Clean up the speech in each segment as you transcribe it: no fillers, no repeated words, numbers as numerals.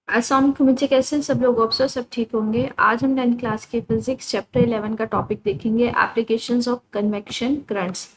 अस्सलाम वालेकुम बच्चे, कैसे हैं सब लोग? ऑप्सर सब ठीक होंगे। आज हम 10th क्लास के फिजिक्स चैप्टर 11 का टॉपिक देखेंगे, एप्लीकेशंस ऑफ कन्वेक्शन करंट्स।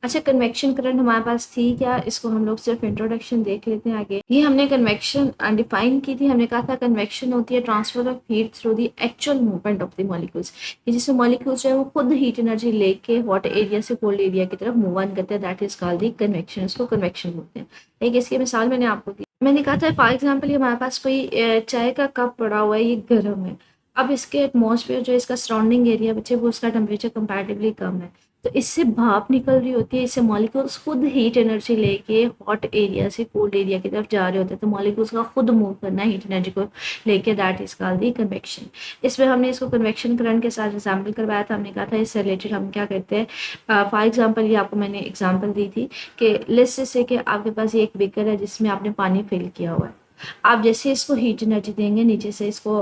अच्छा, कन्वेक्शन करंट हमारे पास थी क्या? इसको हम लोग सिर्फ इंट्रोडक्शन देख लेते हैं। आगे ये हमने कन्वेक्शन डिफाइन की थी। हमने कहा था कन्वेक्शन होती है transfer of heat through the actual movement of the molecules, कि जिसमें मॉलिक्यूल्स जो है वो खुद हीट एनर्जी लेके हॉट एरिया से कोल्ड एरिया की तरफ मूव ऑन करते हैं। That is called the convection. इसको कन्वेक्शन बोलते हैं। एक इसकी मिसाल मैंने आपको दी। मैंने कहा था फॉर एग्जाम्पल ये हमारे पास कोई चाय का कप पड़ा हुआ है, ये गर्म है। अब इसके एटमॉस्फेयर जो इसका सराउंडिंग एरिया बच्चे वो उसका टेम्परेचर कंपैरेटिवली कम है, तो इससे भाप निकल रही होती है। इससे मॉलिक्यूल्स खुद हीट एनर्जी लेके हॉट एरिया से कोल्ड एरिया की तरफ जा रहे होते हैं। तो मॉलिक्यूल्स का खुद मूव करना हीट एनर्जी को लेके, that is called the convection. इसमें हमने इसको कन्वेक्शन करंट के साथ एग्जाम्पल करवाया था। हमने कहा था इससे रिलेटेड हम क्या करते हैं। फॉर एग्जाम्पल ये आपको मैंने एग्जाम्पल दी थी कि लेट्स से कि आपके पास ये एक बीकर है जिसमें आपने पानी फिल किया हुआ है। आप जैसे इसको हीट एनर्जी देंगे, नीचे से इसको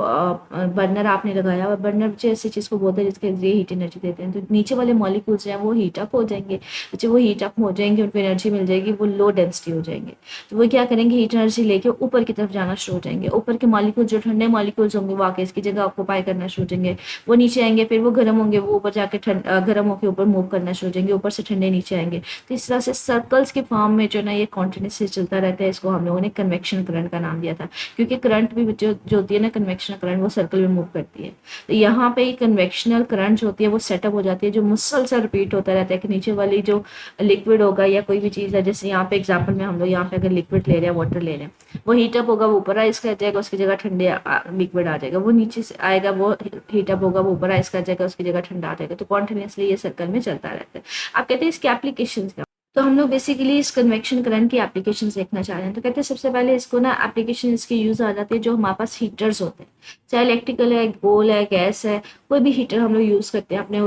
बर्नर आपने लगाया हुआ, बर्नर जैसे चीज़ को बोलते हैं जिसके जरिए हीट एनर्जी देते हैं, तो नीचे वाले मॉलिक्यूल्स हैं वो हीट अप हो जाएंगे। बच्चे वो हीट अप हो जाएंगे, उनको एनर्जी मिल जाएगी, वो लो डेंसिटी हो जाएंगे। तो वो क्या करेंगे, हीट एनर्जी लेके ऊपर की तरफ जाना शुरू हो जाएंगे। ऊपर के मॉलिक्यूल जो ठंडे मॉलिक्यूल्स होंगे वो आके इसकी जगह ऑक्यूपाई करना शुरू हो जाएंगे। वो नीचे आएंगे, फिर वो गर्म होंगे, वो ऊपर जाके गर्म होकर ऊपर मूव करना शुरू हो जाएंगे, ऊपर से ठंडे नीचे आएंगे। तो इस तरह से सर्कल्स के फॉर्म में जो ना ये कॉन्टिन्यूसली चलता रहता है। इसको हम लोगों ने कन्वेक्शन करंट का नाम दिया था, क्योंकि करंट भी जो होती है ना कन्वेक्शनल करंट, वो सर्कल में मूव करती है। तो यहाँ पे कन्वेक्शनल करंट जो होती है वो सेटअप हो जाती है, जो मुसलसल रिपीट होता रहता है कि नीचे वाली जो लिक्विड होगा या कोई भी चीज़ है, जैसे यहाँ पे एग्जाम्पल में हम लोग यहाँ पे अगर लिक्विड ले रहे हैं, वाटर ले रहे हैं, वो हीटअप होगा, वो ऊपर आइस कर जाएगा, उसकी जगह ठंडे लिक्विड आ जाएगा। वो नीचे से आएगा, वो हीटअप होगा, वो ऊपर आइस कर जाएगा, उसकी जगह ठंडा आ जाएगा। तो कॉन्टिन्यूसली ये सर्कल में चलता रहता है। आप कहते हैं इसके एप्लीकेशन क्या? तो हम लोग बेसिकली इस कन्वेक्शन करंट की एप्लीकेशन देखना चाह रहे हैं। तो कहते हैं सबसे पहले इसको ना एप्लीकेशन इसकी यूज़ आ जाती है जो हमारे पास हीटर्स होते हैं, चाहे इलेक्ट्रिकल है, गोल है, गैस है, कोई भी हीटर हम लोग यूज़ करते हैं अपने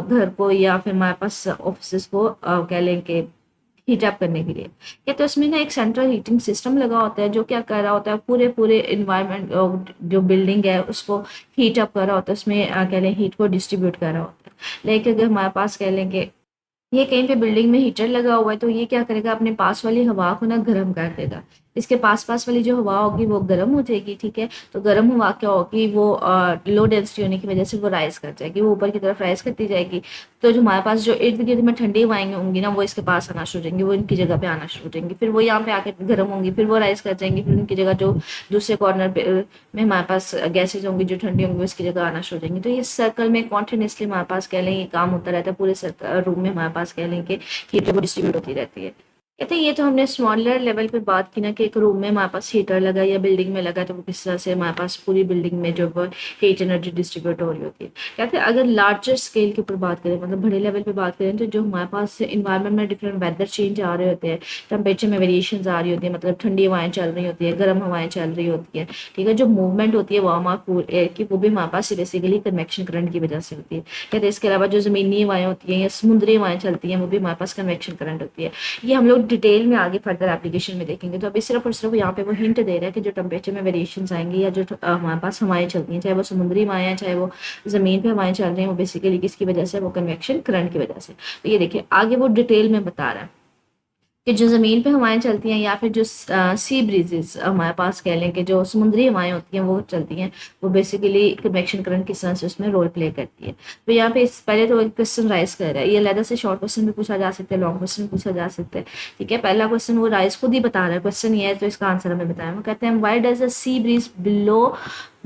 घर को, या फिर हमारे पास ऑफिस को कह लें कि हीट अप करने के लिए। या तो इसमें ना एक सेंट्रल हीटिंग सिस्टम लगा होता है जो क्या कर रहा होता है, पूरे पूरे इन्वायरमेंट जो बिल्डिंग है उसको हीट अप कर रहा होता है, उसमें कह लें हीट को डिस्ट्रीब्यूट कर रहा होता है। लेकिन अगर हमारे पास कह लें कि ये कहीं पे बिल्डिंग में हीटर लगा हुआ है, तो ये क्या करेगा, अपने पास वाली हवा को ना गर्म कर देगा। इसके पास पास वाली जो हवा होगी वो गर्म हो जाएगी, ठीक है। तो गर्म हवा क्या होगी, वो लो डेंसिटी होने की वजह से वो राइज कर जाएगी, वो ऊपर की तरफ राइज करती जाएगी। तो जो हमारे पास जो इर्द गिर्द में ठंडी हवाएं होंगी ना, वो इसके पास आना शुरू हो जाएंगी, वो इनकी जगह पे आना शुरू हो जाएंगी। फिर वो यहाँ पे आके गर्म होंगी, फिर वो राइज कर जाएंगी, फिर उनकी जगह जो दूसरे कॉर्नर पे में हमारे पास गैसेज होंगी जो ठंडी होंगी, उसकी जगह आना शुरू हो जाएंगी। तो ये सर्कल में कॉन्टिन्यूसली हमारे पास कह लें ये काम होता रहता है। पूरे रूम में हमारे पास कह लें कि हीटर वो डिस्ट्रीब्यूट होती रहती है। कहते हैं ये तो हमने स्मॉलर लेवल पे बात की ना, कि एक रूम में हमारे पास हीटर लगा या बिल्डिंग में लगा, तो वो किस तरह से हमारे पास पूरी बिल्डिंग में जो हीट एनर्जी डिस्ट्रीब्यूट हो रही होती है। कहते हैं अगर लार्जर स्केल के ऊपर बात करें, मतलब बड़े लेवल पे बात करें, तो जो हमारे पास इन्वायरमेंट में डिफरेंट वेदर चेंज आ रहे होते हैं, टेम्परेचर में वेरिएशन आ रही होती है, मतलब ठंडी हवाएं चल रही होती है, गर्म हवाएं चल रही होती है, ठीक है। जो मूवमेंट होती है वार्म और कूल एयर की, वो भी हमारे पास बेसिकली कन्वेक्शन करंट की वजह से होती है। कहते हैं इसके अलावा जो जमीनी हवाएं होती हैं या समुद्री हवाएं चलती हैं, वो भी हमारे पास कन्वेक्शन करंट होती है। ये हम लोग डिटेल में आगे फर्दर एप्लीकेशन में देखेंगे। तो अभी सिर्फ और सिर्फ यहाँ पे वो हिंट दे रहा है कि जो टेम्परेचर में वेरिएशंस आएंगे या जो हमारे पास हवाएं चलती हैं, चाहे वो समुद्री हवाएं हैं, चाहे वो ज़मीन पे हवाएं चल रही हैं, वो बेसिकली किसकी वजह से, वो कन्वेक्शन करंट की वजह से। तो ये देखिए आगे वो डिटेल में बता रहा है कि जो ज़मीन पे हवाएं चलती हैं या फिर जो सी ब्रीजेस हमारे पास कह लें कि जो समुद्री हवाएं होती हैं वो चलती हैं, वो बेसिकली कन्वेक्शन करंट किस तरह से उसमें रोल प्ले करती है। तो यहाँ पे पहले तो एक क्वेश्चन राइज कर रहा है। ये अलग से शॉर्ट क्वेश्चन भी पूछा जा सकता है, लॉन्ग क्वेश्चन पूछा जा सकता है, ठीक है। पहला क्वेश्चन वो राइज खुद ही बता रहा है, क्वेश्चन ये है तो इसका आंसर हमें बताया। वो कहते हैं why does a sea breeze blow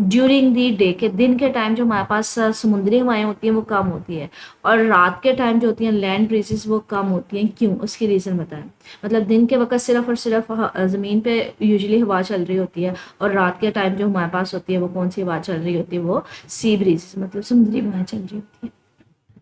during the day, के दिन के टाइम जो हमारे पास समुद्री हवाएं होती हैं वो कम होती है, और रात के टाइम जो होती हैं लैंड ब्रीजेस वो कम होती हैं, क्यों? उसकी रीज़न बताएं। मतलब दिन के वक्त सिर्फ और सिर्फ ज़मीन पे यूजुअली हवा चल रही होती है, और रात के टाइम जो हमारे पास होती है वो कौन सी हवा चल रही होती है, वो सी ब्रीज, मतलब समुद्री हवाएं चल रही होती है।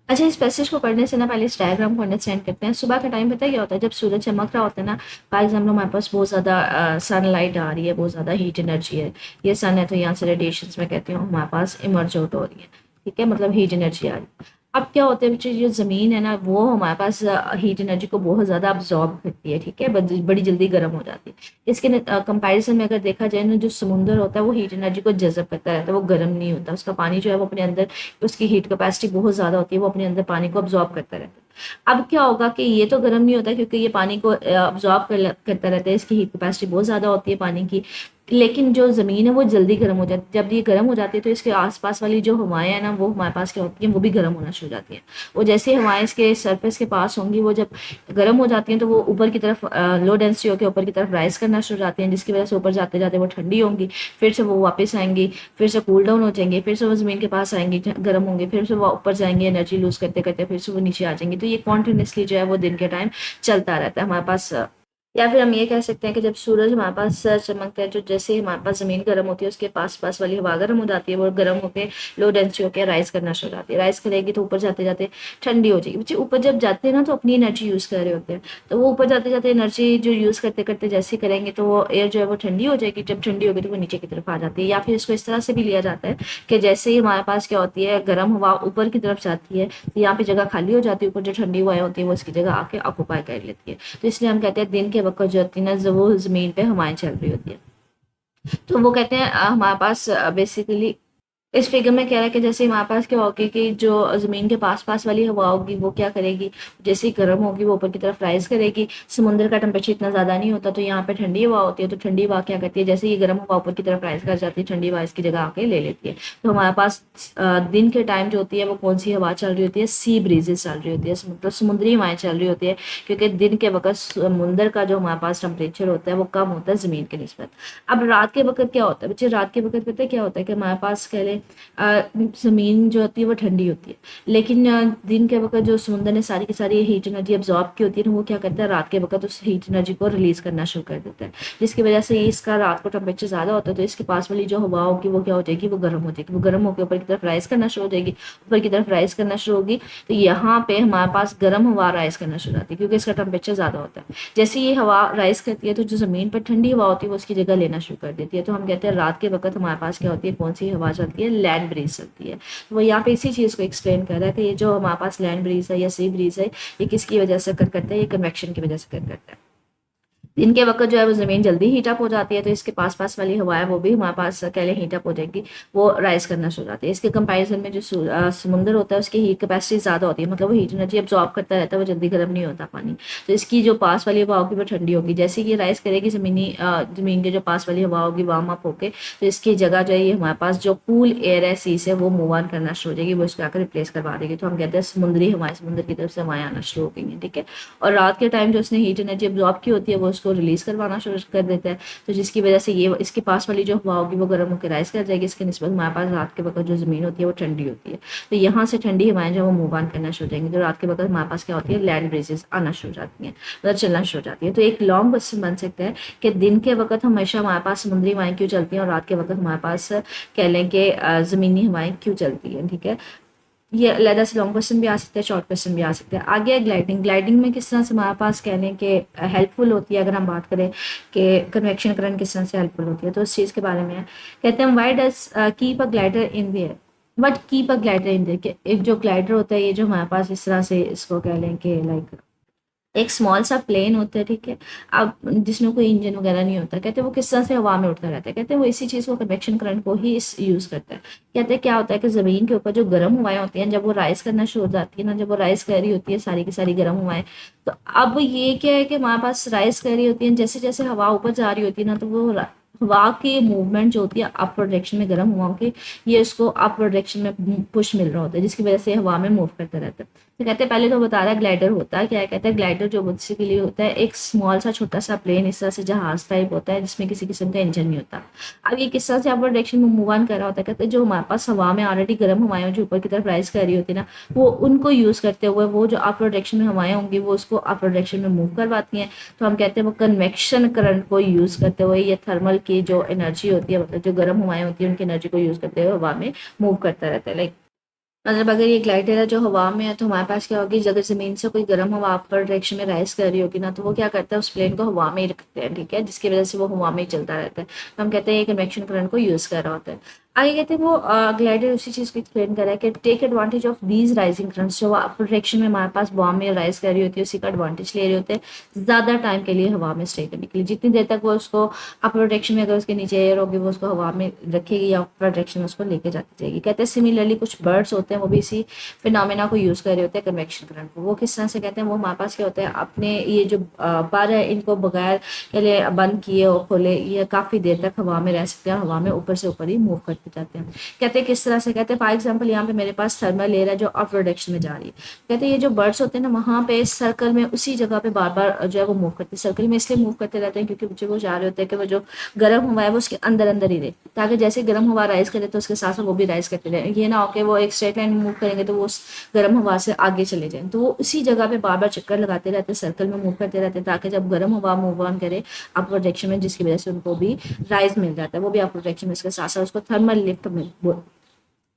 अच्छा, इस पैसेज को पढ़ने से ना पहले इस डायग्राम को अंडरस्टैंड करते हैं। सुबह का टाइम पता है क्या होता है, जब सूरज चमक रहा होता है ना, फॉर एग्जाम्पल हमारे पास बहुत ज़्यादा सनलाइट आ रही है, बहुत ज़्यादा हीट एनर्जी है, ये सन है तो यहाँ से रेडिएशन में कहती हूँ हमारे पास इमर्ज आउट हो रही है, ठीक है, मतलब हीट एनर्जी आ रही है। अब क्या होता है बच्चे, जो ज़मीन है ना वो हमारे पास हीट एनर्जी को बहुत ज़्यादा अब्जॉर्ब करती है, ठीक है, बड़ी जल्दी गर्म हो जाती है। इसके कंपैरिजन में अगर देखा जाए ना, जो समुंदर होता है वो हीट एनर्जी को जज़ब करता रहता है, वो गर्म नहीं होता। उसका पानी जो है वो अपने अंदर, उसकी हीट कैपेसिटी बहुत ज़्यादा होती है, वो अपने अंदर पानी को अब्जॉर्ब करता रहता है। अब क्या होगा कि ये तो गर्म नहीं होता, क्योंकि ये पानी को अब्जॉर्ब करता रहता है, इसकी हीट कैपेसिटी बहुत ज़्यादा होती है पानी की। लेकिन जो ज़मीन है वो जल्दी गर्म हो जाती है। जब ये गर्म हो जाती है तो इसके आसपास वाली जो हवाएं हैं ना वो हमारे पास क्या होती हैं, वो भी गर्म होना शुरू हो जाती हैं। वो जैसे हवाएं इसके सरफेस के पास होंगी, वो जब गर्म हो जाती हैं तो वो ऊपर की तरफ लो डेंसिटी होकर ऊपर की तरफ राइज करना शुरू हो जाती हैं, जिसकी वजह से ऊपर जाते जाते वो ठंडी होंगी, फिर से वो वापस आएंगी, फिर से कूल डाउन हो जाएंगे, फिर से वो ज़मीन के पास आएंगी, गर्म होंगे, फिर से वो ऊपर जाएंगे एनर्जी लूज करते करते, फिर से वो नीचे आ जाएंगी। तो ये कॉन्टिन्यूसली जो है वो दिन के टाइम चलता रहता है हमारे पास। या फिर हम ये कह सकते हैं कि जब सूरज हमारे पास चमकता है, जो जैसे ही हमारे पास ज़मीन गर्म होती है उसके पास पास वाली हवा गर्म हो जाती है, वो गर्म होकर लो डेंसिटी होकर राइज करना शुरू हो जाती है। राइज करेगी तो ऊपर जाते जाते ठंडी हो जाएगी। बच्चे ऊपर जब जाते हैं ना तो अपनी एनर्जी यूज़ कर रहे होते हैं, तो वो ऊपर जाते जाते एनर्जी जो यूज़ करते करते जैसे करेंगे तो वो एयर जो है वो ठंडी हो जाएगी। जब ठंडी होगी तो वो नीचे की तरफ आ जाती है। या फिर इसको इस तरह से भी लिया जाता है कि जैसे ही हमारे पास क्या होती है, गर्म हवा ऊपर की तरफ जाती है तो यहाँ पे जगह खाली हो जाती है, ऊपर जो ठंडी हवाएं होती है वो इसकी जगह आके ऑक्यूपाई कर लेती है। तो इसलिए हम कहते हैं दिन के वक्त जो होती है ना, वो ज़मीन पे हवाएं चल रही होती है। तो वो कहते हैं हमारे पास बेसिकली इस फिगर में कह रहा है कि जैसे हमारे पास क्या होगी कि जो ज़मीन के पास पास वाली हवा होगी वो क्या करेगी, जैसे ही गर्म होगी वो ऊपर की तरफ राइज करेगी। समुद्र का टेम्परेचर इतना ज़्यादा नहीं होता तो यहाँ पे ठंडी हवा होती है, तो ठंडी हवा क्या करती है, जैसे ये गर्म हवा ऊपर की तरफ राइज कर जाती है, ठंडी हवा इसकी जगह आके ले लेती है। तो हमारे पास दिन के टाइम जो होती है वो कौन सी हवा चल रही होती है, सी ब्रीजेस चल रही होती है, मतलब समुद्री हवाएं चल रही होती है। क्योंकि दिन के वक्त समुद्र का जो हमारे पास टेम्परेचर होता है वो कम होता है ज़मीन के निस्बत। अब रात के वक्त क्या होता है बच्चे, रात के वक्त पता है क्या होता है कि हमारे पास कह लें ज़मीन जो होती है वो ठंडी होती है, लेकिन दिन के वक्त जो समुद्र ने सारी की सारी हीट एनर्जी अब्जॉर्ब की होती है ना, वो क्या करता है रात के वक्त उस हीट एनर्जी को रिलीज करना शुरू कर देता है, जिसकी वजह से इसका रात को टेम्परेचर ज़्यादा होता है। तो इसके पास वाली जो हवा होगी वो क्या हो जाएगी, वो गर्म हो जाएगी, वो गर्म होकर ऊपर की तरफ राइज करना शुरू हो जाएगी, ऊपर की तरफ राइज करना शुरू होगी। तो यहाँ पे हमारे पास गर्म हवा राइज करना शुरू होती है क्योंकि इसका टेम्परेचर ज़्यादा होता है। जैसे ये हवा राइज करती है तो जो ज़मीन पर ठंडी हवा होती है वो उसकी जगह लेना शुरू कर देती है। तो हम कहते हैं रात के वक्त हमारे पास क्या होती है, कौन सी हवा चलती है, लैंड ब्रीज चलती है। तो वो यहाँ पे इसी चीज़ को एक्सप्लेन कर रहा है कि ये जो हमारे पास लैंड ब्रीज है या सी ब्रीज है, ये किसकी वजह से कर करता है, ये कन्वेक्शन की वजह से कर करता है। दिन के वक्त जो है वो ज़मीन जल्दी हीट अप हो जाती है, तो इसके पास पास वाली हवा है वो भी हमारे पास कह लें हीट अप हो जाएगी, वो राइज करना शुरू हो जाती है। इसके कंपैरिजन में जो समुद्र होता है उसकी हीट कैपेसिटी ज़्यादा होती है, मतलब वो हीट एनर्जी अब्जॉर्ब करता रहता है, वो जल्दी गर्म नहीं होता पानी। तो इसकी जो पास वाली हवा होगी वो ठंडी होगी। जैसे कि ये राइज करेगी ज़मीन के जो पास वाली हवा होगी वार्म अप होकर, तो इसकी जगह जो है ये हमारे पास जो कूल एयर है सी से वो मूव ऑन करना शुरू हो जाएगी, वो इसको आकर रिप्लेस करवा देगी। तो हम कहते हैं समुद्री हवाएं, समुद्र की तरफ से हवाएं आना शुरू हो गई हैं, ठीक है। और रात के टाइम जो उसने हीट एनर्जी अब्जॉर्ब की होती है वो उसको रिलीज करवाना शुरू कर देता है, तो जिसकी वजह से ये इसके पास वाली जो हवा होगी वो गर्म होकर राइज कर जाएगी। इसके निस्बत हमारे पास रात के वक्त जो ज़मीन होती है वो ठंडी होती है, तो यहाँ से ठंडी हवाएं जो वो मूव ऑन करना शुरू हो जाएंगी। तो रात के वक्त हमारे पास क्या होती है, लैंड ब्रीजेस आना शुरू हो जाती हैं, मतलब चलना शुरू हो जाती है। तो एक लॉन्ग क्वेश्चन बन सकता है कि दिन के वक्त हमेशा हमारे पास समुद्री हवाएं क्यों चलती हैं और रात के वक्त हमारे पास कह लें कि ज़मीनी हवाएं क्यों चलती हैं, ठीक है। ये अलग से लॉन्ग क्वेश्चन भी आ सकते हैं, शॉर्ट क्वेश्चन भी आ सकते हैं। आगे है ग्लाइडिंग। ग्लाइडिंग में किस तरह से हमारे पास कह लें कि हेल्पफुल होती है, अगर हम बात करें कि कन्वेक्शन करंट किस तरह से हेल्पफुल होती है, तो उस चीज़ के बारे में है। कहते हैं why does keep a glider in the air, but keep a glider in the air, कि एक जो ग्लाइडर होता है ये जो हमारे पास इस तरह से इसको कह लें कि लाइक एक स्मॉल सा प्लेन होता है, ठीक है, अब जिसमें कोई इंजन वगैरह नहीं होता, कहते हैं वो किस तरह से हवा में उड़ता रहता है, कहते हैं वो इसी चीज़ को कन्वेक्शन करंट को ही इस यूज़ करता है। कहते हैं क्या होता है कि ज़मीन के ऊपर जो गर्म हवाएं होती हैं जब वो राइज करना शुरू हो जाती है ना, जब वो राइज कर रही होती है सारी की सारी गर्म हवाएं, तो अब ये क्या है कि हमारे पास राइज कर रही होती है, जैसे जैसे हवा ऊपर जा रही होती है ना, तो वो हवा की मूवमेंट जो होती है अपर डायरेक्शन में गर्म हवाओं की, ये इसको अपर डायरेक्शन में पुश मिल रहा होता है, जिसकी वजह से हवा में मूव करता रहता है। तो कहते हैं पहले तो बता रहा है ग्लाइडर होता है क्या है, कहते हैं ग्लाइडर जो बेसिकली होता है एक स्मॉल सा छोटा सा प्लेन इस तरह से जहाज टाइप होता है जिसमें किसी किस्म का इंजन नहीं होता। अब ये किस तरह से अपर डायरेक्शन में मूव ऑन कर रहा होता है, कहते हैं जो हमारे पास हवा में ऑलरेडी गर्म हवाएं जो ऊपर की तरफ राइज कर रही होती है ना, वो उनको यूज करते हुए वो जो अपर डायरेक्शन में हवाएं होंगी वो उसको अपर डायरेक्शन में मूव करवाती हैं। तो हम कहते हैं वो कन्वेक्शन करंट को यूज करते हुए ये थर्मल की जो एनर्जी होती है, मतलब जो गर्म हवाएं होती है उनकी एनर्जी को यूज करते हुए हवा में मूव करता रहता है। लाइक मतलब अगर ये ग्लाइडर है जो हवा में है तो हमारे पास क्या होगी, अगर जमीन से कोई गर्म हवा अपर डायरेक्शन में राइज कर रही होगी ना, तो वो क्या करता है उस प्लेन को हवा में ही रखते हैं, ठीक है, जिसकी वजह से वो हवा में ही चलता रहता है। तो हम कहते हैं ये कन्वेक्शन करंट को यूज कर रहा होता है। आगे कहते हैं वो ग्लाइडर उसी चीज़ को एक्सप्लेन कर रहा है कि take advantage of these rising currents, जो अपर डायरेक्शन में हमारे पास बॉम्ब में राइज कर रही होती है उसी का एडवांटेज ले रहे होते हैं ज़्यादा टाइम के लिए हवा में स्टे करने के लिए। जितनी देर तक वो उसको अपर डायरेक्शन में, अगर उसके नीचे एयर होगी, वो उसको हवा में रखेगी या अपर डायरेक्शन में उसको लेके जाती जाएगी। कहते हैं सिमिलरली कुछ बर्ड्स होते हैं वो भी इसी फिनोमेना को यूज़ कर रहे होते हैं कन्वेक्शन करंट को। वो किस तरह से कहते हैं, वो हमारे पास क्या होता है, अपने ये जो पर है इनको बगैर के लिए बंद किए और खोले ये काफ़ी देर तक हवा में रह सकते हैं, हवा में ऊपर से ऊपर ही मूव करते जाते हैं। कहते हैं किस तरह से, कहते हैं फॉर एग्जाम्पल यहाँ पे मेरे पास थर्मल लेयर है जो अपवर्ड डायरेक्शन में जा रही है। कहते हैं ये जो बर्ड्स होते हैं ना वहाँ पे सर्कल में उसी जगह पे बार बार जो है वो मूव करते हैं। सर्कल में इसलिए मूव करते रहते हैं क्योंकि जो वो जा रहे होते हैं कि वो जो गर्म हवा है वो उसके अंदर अंदर ही रहे, ताकि जैसे गर्म हवा राइज करे तो उसके साथ साथ वो भी राइज करते रहे। ये ना हो कि वो एक स्ट्रेट लाइन में मूव करेंगे तो वो उस गर्म हवा से आगे चले जाएं। तो वो उसी जगह पे बार बार चक्कर लगाते रहते हैं, सर्कल में मूव करते रहते हैं, ताकि जब गर्म हवा मूव ऑन करे अपवर्ड डायरेक्शन में, जिसकी वजह से उनको भी राइज मिल जाता है, वो भी अपवर्ड डायरेक्शन में, इसके साथ साथ उसको थर्मल लिफ्ट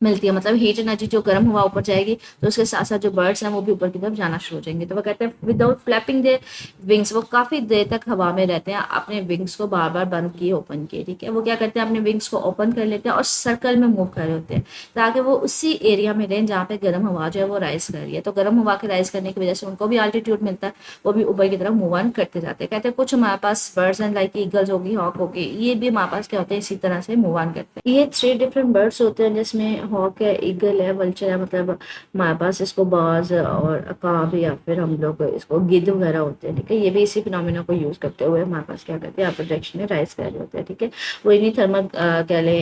मिलती है। मतलब हीट एनर्जी जो गर्म हवा ऊपर जाएगी तो उसके साथ साथ जो बर्ड्स हैं वो भी ऊपर की तरफ जाना शुरू हो जाएंगे। तो वो कहते हैं विदाउट फ्लैपिंग दे विंग्स, वो काफ़ी देर तक हवा में रहते हैं अपने विंग्स को बार बार बंद किए ओपन किए। ठीक है, वो क्या करते हैं अपने विंग्स को ओपन कर लेते हैं और सर्कल में मूव कर रहे होते हैं ताकि वो उसी एरिया में रहें जहाँ पे गर्म हवा जो है वो राइज कर रही है। तो गर्म हवा के राइज करने की वजह से उनको भी अल्टीट्यूड मिलता है, वो भी ऊपर की तरफ मूव ऑन करते जाते हैं। कहते हैं कुछ हमारे पास बर्ड्स एंड लाइक ईगल्स होगी, हॉक होगी, ये भी हमारे पास क्या होते हैं इसी तरह से मूव ऑन करते हैं। ये 3 डिफरेंट बर्ड्स होते हैं जिसमें हॉक है, ईगल है, वल्चर है, मतलब हमारे पास इसको बाज और अकाब या फिर हम लोग इसको गिद्ध वगैरह होते हैं। ठीक है, ये भी इसी फिनोमेना को यूज करते हुए हमारे पास क्या करते हैं अपर डायरेक्शन में राइज कर रहे होते हैं। ठीक है, वो इन्हीं थर्मल गैले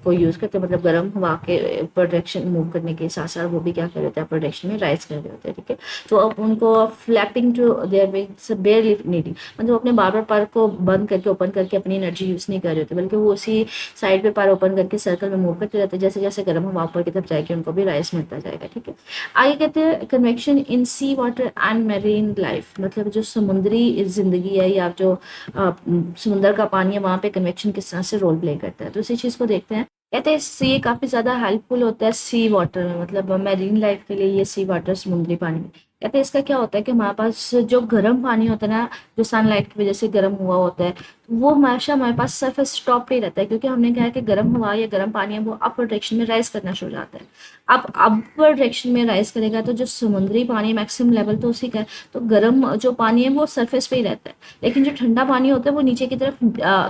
को यूज करते हैं, मतलब गर्म हवा के ऊपर डायरेक्शन मूव करने के साथ साथ वो भी क्या कर रहे होते हैं अपर डायरेक्शन में राइज कर रहे होते हैं। ठीक है, तो अब उनको flapping to their wings barely needing, मतलब अपने बार बार पर को बंद करके ओपन करके अपनी एनर्जी यूज नहीं कर रहे होते, बल्कि वो उसी साइड पे पर ओपन करके सर्कल में मूव करते रहते हैं। जैसे जैसे गर्म हवा ऊपर की तरफ जाएगी उनको भी राइस मिलता जाएगा। ठीक है, आगे कहते हैं convection in sea water and marine life, मतलब जो समुद्री जिंदगी है या जो समुद्र का पानी है वहाँ पे कन्वेक्शन किस तरह से रोल प्ले करता है। तो इसी चीज़ को देखते हैं। कहते हैं सी काफ़ी ज़्यादा हेल्पफुल होता है सी वाटर में, मतलब मेरीन लाइफ के लिए ये सी वाटर समुद्री पानी में। कहते हैं इसका क्या होता है कि हमारे पास जो गर्म पानी होता है ना, जो सनलाइट की वजह से गर्म हुआ होता है, वो हमेशा हमारे पास सरफेस टॉप पे ही रहता है, क्योंकि हमने कहा है कि गर्म हवा या गर्म पानी है वो अपर डायरेक्शन में राइज करना शुरू हो जाता है। अब अपर डायरेक्शन में राइज करेगा तो जो समुद्री पानी मैक्सिमम लेवल तो उसी का है, तो गर्म जो पानी है वो सरफेस पे ही रहता है, लेकिन जो ठंडा पानी होता है वो नीचे की तरफ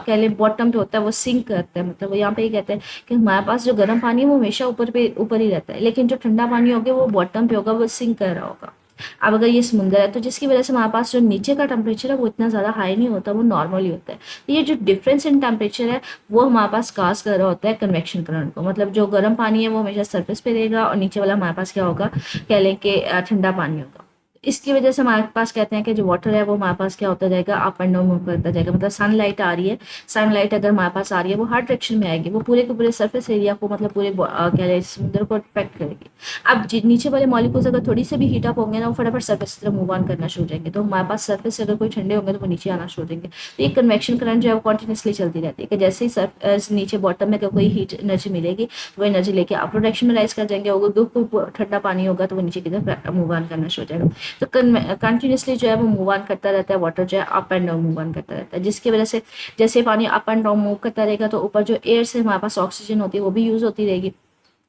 कह लें बॉटम पे होता है, वो सिंक करता है। मतलब वो यहाँ पे ही कहते हैं कि हमारे पास जो गर्म पानी है वो हमेशा ऊपर ही रहता है, लेकिन जो ठंडा पानी होगा वो बॉटम पे होगा, वो सिंक कर रहा होगा। अब अगर ये समुंदर है तो जिसकी वजह से हमारे पास जो नीचे का टेम्परेचर है वो इतना ज़्यादा हाई नहीं होता, वो नॉर्मल ही होता है। तो ये जो डिफरेंस इन टेम्परेचर है वो हमारे पास काज कर रहा होता है कन्वेक्शन करंट को, मतलब जो गर्म पानी है वो हमेशा सरफेस पे रहेगा और नीचे वाला हमारे पास क्या होगा, कह लें कि ठंडा पानी होगा। इसकी वजह से हमारे पास कहते हैं कि जो वाटर है वो हमारे पास क्या होता जाएगा, अप एंड डाउन मूव करता जाएगा। मतलब सनलाइट आ रही है, सनलाइट अगर हमारे पास आ रही है वो हर डायरेक्शन में आएगी, वो पूरे के पूरे सरफेस एरिया को, मतलब पूरे क्या है समुद्र को अफेक्ट करेगी। अब नीचे वाले मॉलिक्यूल्स अगर थोड़ी से भी हीट अप होंगे ना वो फटाफट सरफेस की तरफ मूव ऑन करना शुरू हो जाएंगे, तो हमारे पास सरफेस से अगर कोई ठंडे होंगे तो वो नीचे आना शुरू हो जाएंगे। तो ये कन्वेक्शन करंट जो है वो कंटिन्यूसली चलती रहती है कि जैसे ही सरफेस नीचे बॉटम में कोई हीट एनर्जी मिलेगी वो एनर्जी लेके अपर डायरेक्शन में राइज कर जाएंगे, अगर कोई ठंडा पानी होगा तो वो नीचे की तरफ मूव ऑन करना शुरू हो जाएगा। तो कंटिन्यूसली जो है वो मूव ऑन करता रहता है, वाटर जो है up and down move on करता रहता है, जिसकी वजह से जैसे पानी अप एंड डाउन मूव करता रहेगा तो ऊपर जो एयर से हमारे पास ऑक्सीजन होती है वो भी यूज होती रहेगी।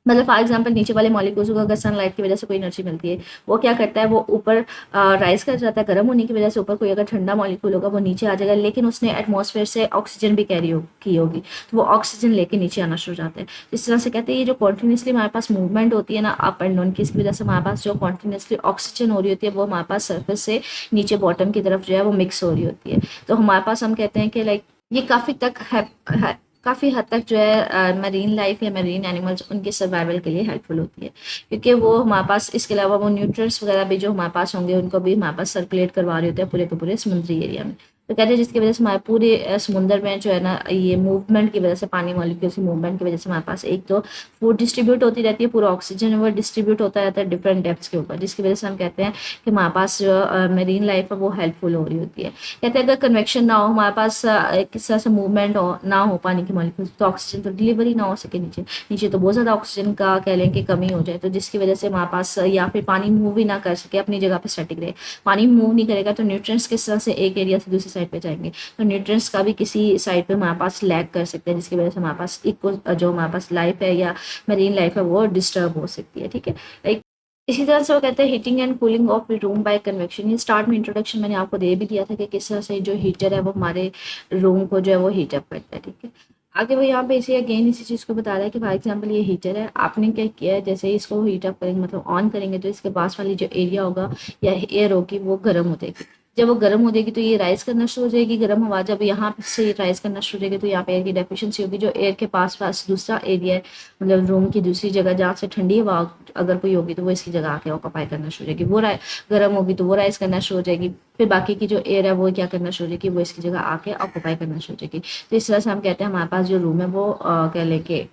मतलब फॉर एग्जाम्पल नीचे वाले मॉलिक्यूल्स को अगर सनलाइट की वजह से कोई एनर्जी मिलती है वो क्या करता है, वो ऊपर राइज कर जाता है, गर्म होने की वजह से ऊपर कोई अगर ठंडा मॉलिक्यूल होगा वो नीचे आ जाएगा, लेकिन उसने एटमॉस्फेयर से ऑक्सीजन भी कैरी की होगी तो वो ऑक्सीजन लेके नीचे आना शुरू हो जाता है। इस तरह से कहते हैं ये जो कॉन्टिन्यूसली हमारे पास मूवमेंट होती है ना अप एंड डाउन की, इसकी वजह से हमारे पास जो कॉन्टिन्यूसली ऑक्सीजन हो रही होती है वो हमारे पास सर्फेस से नीचे बॉटम की तरफ जो है वो मिक्स हो रही होती है। तो हमारे पास हम कहते हैं कि लाइक ये काफ़ी हद तक जो है मरीन लाइफ या मरीन एनिमल्स उनके सर्वाइवल के लिए हेल्पफुल होती है, क्योंकि वो हमारे पास इसके अलावा वो न्यूट्रिएंट्स वगैरह भी जो हमारे पास होंगे उनको भी हमारे पास सर्कुलेट करवा रहे होते हैं पूरे के पूरे समुद्री एरिया में। तो कहते हैं जिसकी वजह से हमारे पूरे समुंदर में जो है ना ये मूवमेंट की वजह से, पानी मॉलिक्यूल्स की मूवमेंट की वजह से हमारे पास एक तो फूड डिस्ट्रीब्यूट होती रहती है, पूरा ऑक्सीजन वो डिस्ट्रीब्यूट होता रहता है डिफरेंट डेप्थ्स के ऊपर, जिसकी वजह से हम कहते हैं कि हमारे पास जो मरीन लाइफ है वो हेल्पफुल हो रही होती है। कहते हैं अगर कन्वेक्शन ना हो, हमारे पास किस तरह से मूवमेंट ना हो पानी की मॉलिक्यूल्स, तो ऑक्सीजन तो डिलीवरी ना हो सके नीचे नीचे तो बहुत ज़्यादा ऑक्सीजन का कह लें कि कमी हो जाए, तो जिसकी वजह से हमारे पास या फिर पानी मूव ही ना कर सके, अपनी जगह पर स्टैटिक रहे, पानी मूव नहीं करेगा तो न्यूट्रिएंट्स किस तरह से एक एरिया से दूसरी साइड पे जाएंगे तो न्यूट्रिएंट्स का भी किसी साइड पे हमारे पास लैक कर सकते हैं, जिसकी वजह से हमारे पास इको जो हमारे पास लाइफ है या मरीन लाइफ है वो डिस्टर्ब हो सकती है। ठीक है, लाइक इसी तरह से वो कहते हैं heating and cooling of room by convection. ये स्टार्ट में इंट्रोडक्शन मैंने आपको दे भी दिया था कि किस तरह से जो हीटर है वो हमारे रूम को जो है वो हीट अप करता है। ठीक है, आगे वो यहाँ पे इसे अगेन इसी चीज़ को बता रहा है कि फॉर एग्जांपल ये हीटर है, आपने क्या किया है, जैसे ही इसको हीट अप करेंगे मतलब ऑन करेंगे तो इसके पास वाली जो एरिया होगा या एयर होगी वो गर्म हो जाएगी। जब वो गर्म हो जाएगी तो ये राइज करना शुरू हो जाएगी गर्म हवा। जब यहाँ से राइज करना शुरू हो जाएगी तो यहाँ पे एयर की डेफिशिएंसी होगी। जो एयर के पास पास दूसरा एरिया है मतलब रूम की दूसरी जगह जहाँ से ठंडी हवा अगर कोई होगी तो वो इसकी जगह आके ऑक्यूपाई करना शुरू हो जाएगी। वो गर्म होगी तो वो राइज करना शुरू हो जाएगी, फिर बाकी की जो एयर है वो क्या करना शुरू हो जाएगी, वो इसकी जगह आके ऑक्यूपाई करना शुरू हो जाएगी। तो इस तरह से हम कहते हैं हमारे पास जो रूम है वो कह लेके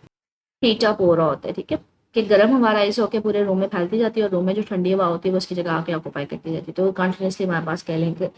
हीट अप हो रहा होता है। ठीक है, कि गर्म हवा राइज होकर पूरे रूम में फैलती जाती है और रूम में जो ठंडी हवा होती है वो उसकी जगह आके ऑक्यूपाई करती जाती है। तो कंटिन्यूसली हमारे पास कह लें कि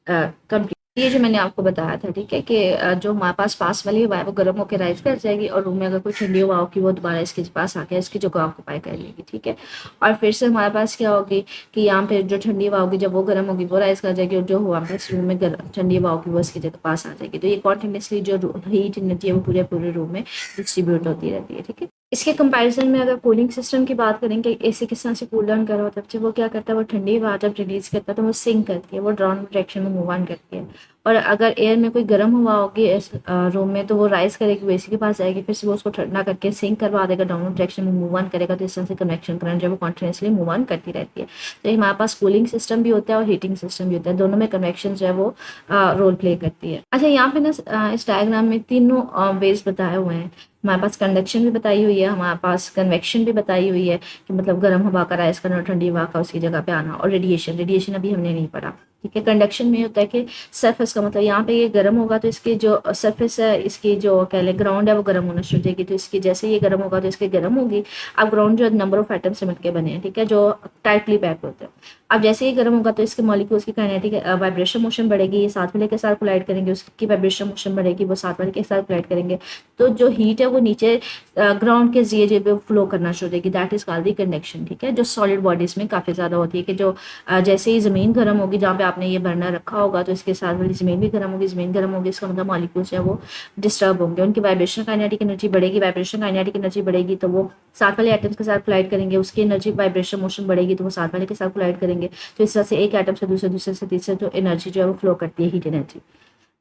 कंप्लीट ये जो मैंने आपको बताया था। ठीक है, कि जो हमारे पास वाली हवा है वो गर्म होकर राइज कर जाएगी और रूम में अगर कोई ठंडी हवा होगी वो दोबारा इसके पास आके इसकी जगह ऑक्यूपाई कर लेगी। ठीक है, और फिर से हमारे पास क्या होगी कि यहाँ पे जो ठंडी हवा होगी जब वो गर्म होगी वो राइज कर जाएगी और जो हमारे पास रूम में ठंडी हवा होगी वो इसकी जगह पास आ जाएगी। तो ये कॉन्टिन्यूसली जो हीट एनर्जी है वो पूरे पूरे रूम में डिस्ट्रीब्यूट होती रहती है। ठीक है, इसके कंपैरिजन में अगर कूलिंग सिस्टम की बात करें कि एसी किस तरह से कूल डाउन कर रहा होता है, जब वो क्या करता है वो ठंडी हवा जब रिलीज करता है तो वो सिंक करती है, वो डाउनवर्ड डायरेक्शन में मूव ऑन करती है। और अगर एयर में कोई गर्म हवा होगी रूम में तो वो राइज करेगी, वो एसी के पास जाएगी, फिर से वो उसको ठंडा करके सिंक करवा देगा, डाउनवर्ड डायरेक्शन में मूव ऑन करेगा। तो इस तरह से कन्वेक्शन करंट जो है वो कंटिन्यूसली मूव ऑन करती रहती है। तो हमारे पास कूलिंग सिस्टम भी होता है और हीटिंग सिस्टम भी होता है, दोनों में कन्वेक्शन जो है वो रोल प्ले करती है। अच्छा, यहाँ पे ना इस डायग्राम में तीनों वेज बताए हुए हैं। हमारे पास कंडक्शन भी बताई हुई है, हमारे पास कन्वेक्शन भी बताई हुई है कि मतलब गर्म हवा का राइज करना और ठंडी हवा का उसकी जगह पे आना, और रेडिएशन अभी हमने नहीं पढ़ा। ठीक है, कंडक्शन में होता है कि सरफेस का मतलब यहाँ पे ये गर्म होगा तो इसकी जो सरफेस है इसकी जो कह ले ग्राउंड है वो गर्म होना शुरू हो जाएगी। तो इसकी जैसे ये गर्म होगा तो इसकी गर्म होगी। अब ग्राउंड जो नंबर ऑफ एटम से मिलकर बने हैं, ठीक है, जो टाइटली पैक होते हैं। अब जैसे ही गर्म होगा तो इसके मॉलिक्यूल्स की काइनेटिक वाइब्रेशन मोशन बढ़ेगी, ये साथ वाले के साथ कोलाइड करेंगे, उसकी वाइब्रेशन मोशन बढ़ेगी, वो साथ वाले के साथ कोलाइड करेंगे। तो जो हीट है वो नीचे ग्राउंड के जरिए पे फ्लो करना शुरू हो जाएगी, that is called the conduction. ठीक है, जो सॉलिड बॉडीज में काफ़ी ज़्यादा होती है कि जो जैसे ही ज़मीन गर्म होगी जहाँ पे आपने ये बर्नर रखा होगा तो इसके साथ वाली ज़मीन भी गर्म होगी, ज़मीन गर्म होगी इसका मतलब मॉलिक्यूल्स है वो डिस्टर्ब होंगे, उनकी वाइब्रेशन काइनेटिक एनर्जी बढ़ेगी, वाइब्रेशन काइनेटिक एनर्जी बढ़ेगी तो वो साथ वाले एटम्स के साथ कोलाइड करेंगे, उसकी एनर्जी वाइब्रेशन मोशन बढ़ेगी तो वो साथ वाले के साथ कोलाइड करेंगे। तो इस तरह से एक एटम से दूसरे, दूसरे से तीसरे जो एनर्जी जो है वो फ्लो करती है, हीट एनर्जी।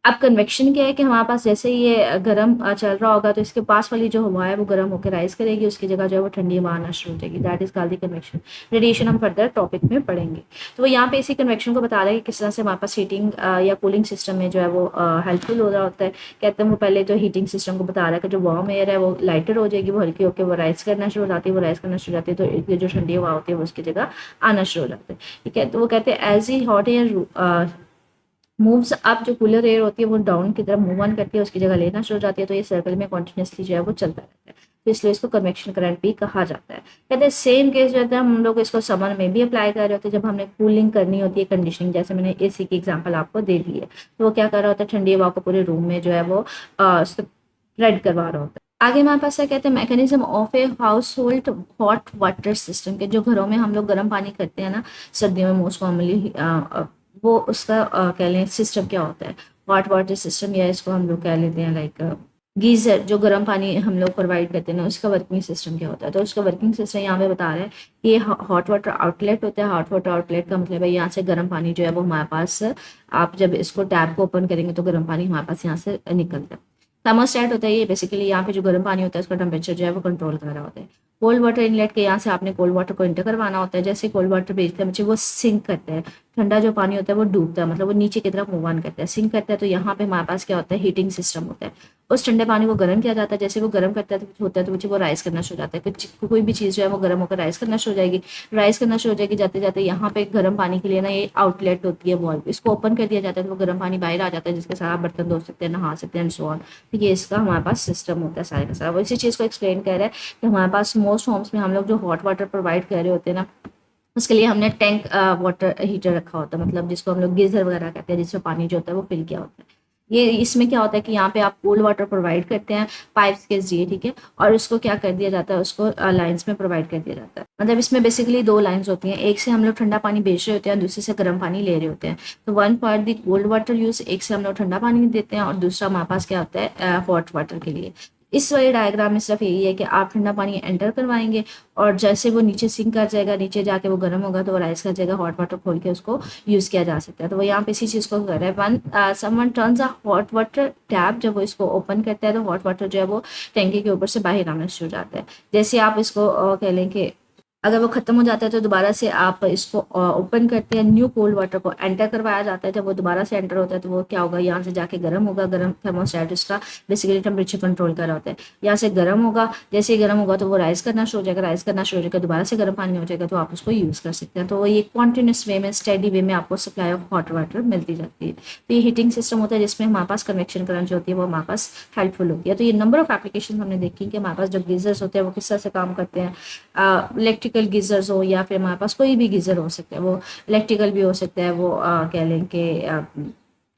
अब कन्वेक्शन क्या है कि हमारे पास जैसे ये गर्म चल रहा होगा तो इसके पास वाली जो हवा है वो गर्म होकर राइज करेगी, उसकी जगह जो है वो ठंडी हवा आना शुरू हो जाएगी, that is called the convection. Radiation हम फर्दर टॉपिक में पढ़ेंगे। तो वो यहाँ पे इसी कन्वेक्शन को बता रहा है कि किस तरह से हमारे पास हीटिंग या कूलिंग सिस्टम में जो है वो हेल्पफुल हो रहा होता है। कहते हैं वो पहले जो हीटिंग सिस्टम को बता रहा है कि जो वार्म एयर है वो लाइटर हो जाएगी, वो हल्की होकर वो राइज करना शुरू हो जाती है, वो राइज करना शुरू हो जाती है तो ये जो ठंडी हवा होती है वो उसकी जगह आना शुरू हो जाता है। ठीक है, तो वो कहते हैं एज ही हॉट एयर मूव्स अप, जो कूलर एयर होती है वो डाउन की तरफ मूव ऑन करती है, उसकी जगह लेना शुरू हो जाती है। तो ये सर्कल में कॉन्टिन्यूसली जो है वो चलता रहता है, तो इसलिए इसको कन्वेक्शन करंट भी कहा जाता है। कहते हैं सेम केस जो है हम लोग इसको समर में भी अप्लाई कर रहे होते हैं जब हमने कूलिंग करनी होती है, कंडीशनिंग, जैसे मैंने एसी की एग्जांपल आपको दे दी है। तो वो क्या कर रहा होता है, ठंडी हवा को पूरे रूम में जो है वो स्प्रेड करवा रहा होता है। आगे हमारे पास क्या कहते हैं, mechanism of a house hold hot water system, के जो घरों में हम लोग गर्म पानी करते हैं ना सर्दियों में मोस्ट कॉमनली, वो उसका कह लें सिस्टम क्या होता है, हॉट वाटर सिस्टम, या इसको हम लोग कह लेते हैं लाइक गीजर, जो गर्म पानी हम लोग प्रोवाइड करते हैं ना उसका वर्किंग सिस्टम क्या होता है। तो उसका वर्किंग सिस्टम यहाँ पे बता रहे हैं कि ये हॉट वाटर आउटलेट होता है। हॉट वाटर आउटलेट का मतलब है यहाँ से गर्म पानी जो है वो हमारे पास, आप जब इसको टैप को ओपन करेंगे तो गर्म पानी हमारे पास यहाँ से निकलता है। थर्मोस्टेट होता है ये बेसिकली, यहाँ पे जो गर्म पानी होता है उसका टेम्परेचर जो है वो कंट्रोल कर रहा होता है। कोल्ड वाटर इनलेट के यहाँ से आपने कोल्ड वाटर को इंटर करवाना होता है, जैसे कोल्ड वाटर भेजते हैं बच्चे वो सिंक करता है, ठंडा जो पानी होता है वो डूबता है, मतलब वो नीचे की तरफ मूव ऑन करता है, सिंक करता है। तो यहाँ पे हमारे पास क्या होता है, हीटिंग सिस्टम होता है। उस ठंडे पानी को गर्म किया जाता है, जैसे वो गर्म करता है होता है तो बच्चे वो राइस करना शुरू हो जाता है, कोई भी चीज़ जो है वो गर्म होकर राइस करना शुरू हो जाएगी, राइस करना शुरू हो जाएगी। जाते जाते यहाँ पे गर्म पानी के लिए ना ये आउटलेट होती है वॉल्व, इसको ओपन कर दिया जाता है तो वो गर्म पानी बाहर आ जाता है, जिसके साथ आप बर्तन धो सकते हैं, नहा सकते हैं एंड सो ऑन। तो ये इसका हमारे पास सिस्टम होता है सारे का सारा। वो इसी चीज़ को एक्सप्लेन कर रहा है कि हमारे पास मोस्ट होम्स में हम लोग जो हॉट वाटर प्रोवाइड कर रहे होते हैं ना, उसके लिए हमने टैंक वाटर हीटर रखा होता है, मतलब जिसको हम लोग गीजर वगैरह कहते हैं, जिसमें पानी जो होता है वो फिल किया होता है। ये इसमें क्या होता है कि यहाँ पे आप कोल्ड वाटर प्रोवाइड करते हैं पाइप्स के जरिए, ठीक है, और उसको क्या कर दिया जाता है, उसको लाइंस में प्रोवाइड कर दिया जाता है। मतलब इसमें बेसिकली दो लाइंस होती हैं, एक से हम लोग ठंडा पानी बेच रहे होते हैं, दूसरे से गर्म पानी ले रहे होते हैं। तो one for the cold water use, एक से हम लोग ठंडा पानी देते हैं और दूसरा हमारे पास क्या होता है हॉट वाटर के लिए। इस वाले डायग्राम में सिर्फ यही है कि आप ठंडा पानी एंटर करवाएंगे और जैसे वो नीचे सिंक कर जाएगा, नीचे जाके वो गर्म होगा तो वो राइस कर जाएगा, हॉट वाटर खोल के उसको यूज़ किया जा सकता है। तो वो यहाँ पे इसी चीज़ को कर रहा है। Someone turns a hot water tap, जब वो इसको ओपन करता है तो हॉट वाटर जो है वो टैंकी के ऊपर से बाहर आना शुरू हो जाता है। जैसे आप इसको कह लें कि अगर वो खत्म हो जाता है तो दोबारा से आप इसको ओपन करते हैं, न्यू कोल्ड वाटर को एंटर करवाया जाता है। जब वो दोबारा से एंटर होता है तो वो क्या होगा, यहाँ से जाके गर्म होगा, गर्म थर्मोस्टेट इसका बेसिकली टेम्परेचर कंट्रोल कर रहा होता है। यहाँ से गर्म होगा, जैसे ही गर्म होगा तो वो राइस करना शुरू हो जाएगा, राइस करना शुरू हो जाएगा, दोबारा से गर्म पानी हो जाएगा तो आप उसको यूज़ कर सकते हैं। तो वो ये कॉन्टिन्यूस वे में, स्टेडी वे में आपको सप्लाई ऑफ हॉट वाटर मिलती जाती है। तो ये हीटिंग सिस्टम होता है जिसमें हमारे पास कन्वेक्शन करंट जो होती है वो हमारे पास हेल्पफुल होती है। तो ये नंबर ऑफ एप्लीकेशन हमने देखी कि हमारे पास जो गीजर्स होते हैं वो किस तरह से काम करते हैं। इलेक्ट्रिकल गीजर्स हो या फिर हमारे पास कोई भी गीज़र हो सकता है, वो इलेक्ट्रिकल भी हो सकता है, वो कह लें कि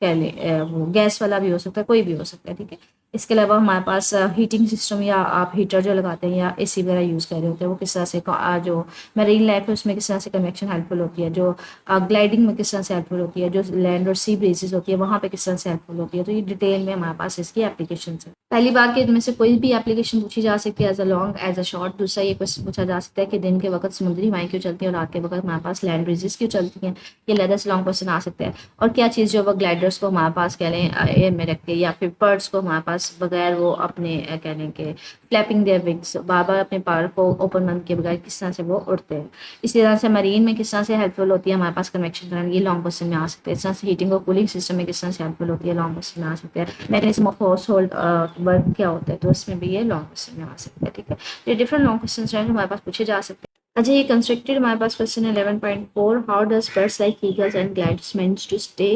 कह लें वो गैस वाला भी हो सकता है, कोई भी हो सकता है, ठीक है। इसके अलावा हमारे पास हीटिंग सिस्टम या आप हीटर जो लगाते हैं या एसी वगैरह यूज़ कर रहे होते हैं, वो किस तरह से जो मरीन लाइफ है उसमें किस तरह से कन्वेक्शन हेल्पफुल होती है, जो ग्लाइडिंग में किस तरह से हेल्पफुल होती है, जो लैंड और सी ब्रीजेज होती है वहाँ पे किस तरह से हेल्पफुल होती है। तो ये डिटेल में हमारे पास इसकी एप्लीकेशन है। पहली बात कि इनमें से कोई भी एप्लीकेशन पूछी जा सकती है, as a long as a short. दूसरा ये क्वेश्चन पूछा जा सकता है कि दिन के वक्त समुद्री हवाएं क्यों चलती हैं और रात के वक्त हमारे पास लैंड ब्रीजेस क्यों चलती हैं। ये लेदर से लॉन्ग क्वेश्चन आ सकता है। और क्या चीज़ जो वो ग्लाइडर्स को हमारे पास कह लें एयर में रखते हैं, या फिर बर्ड्स को हमारे पास बगैर वो अपने कह लें कि फ्लैपिंग देयर विंग्स, बार बार अपने पर को ओपन बंद किए बगैर किस तरह से वो उड़ते हैं। इसी तरह से मरीन में किस तरह से हेल्पफुल होती है हमारे पास कन्वेक्शन करंट, ये लॉन्ग क्वेश्चन में आ सकते हैं। इस तरह से हीटिंग और कूलिंग सिस्टम में किस तरह से हेल्पफुल होती है, लॉन्ग क्वेश्चन में आ सकते हैं। Mechanism of house hold work क्या होता है, तो इसमें भी ये लॉन्ग क्वेश्चन में आ सकते हैं, ठीक है। ये डिफरेंट लॉन्ग क्वेश्चन जो है हमारे पास पूछे जा सकते हैं। अच्छा, ये कंस्ट्रक्टेड हमारे पास क्वेश्चन है 11.4, how does birds like eagles and gliders manage to stay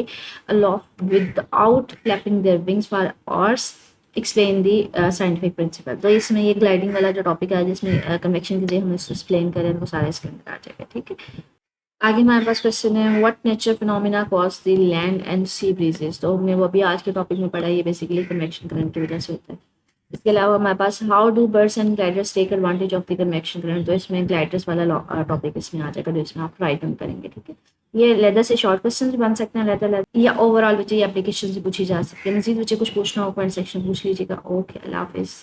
aloft without flapping their wings for hours, explain the scientific principle. तो इसमें ये ग्लाइडिंग वाला जो टॉपिक है जिसमें कन्वेक्शन के लिए हम इसको एक्सप्लेन करें तो सारा इसके अंदर आ जाएगा, ठीक है। आगे हमारे पास क्वेश्चन है what nature phenomena cause the land and sea breezes. तो हमने वो भी आज के टॉपिक में पढ़ा, ये बेसिकली कन्वेक्शन करंट की वजह से होता है। इसके अलावा हमारे पास how do birds and gliders take advantage of the convection current. तो इसमें ग्लाइडर्स वाला टॉपिक इसमें आ जाएगा, जो इसमें आप राइट डाउन करेंगे, ठीक है। ये लेदर से शॉर्ट क्वेश्चन भी बन सकते हैं, लेदर या ओवरऑल बच्चे एप्लीकेशन से पूछी जा सकती है। मजीद बच्चे कुछ पूछना हो कमेंट सेक्शन पूछ लीजिएगा। ओके, अल्लाह हाफिज़।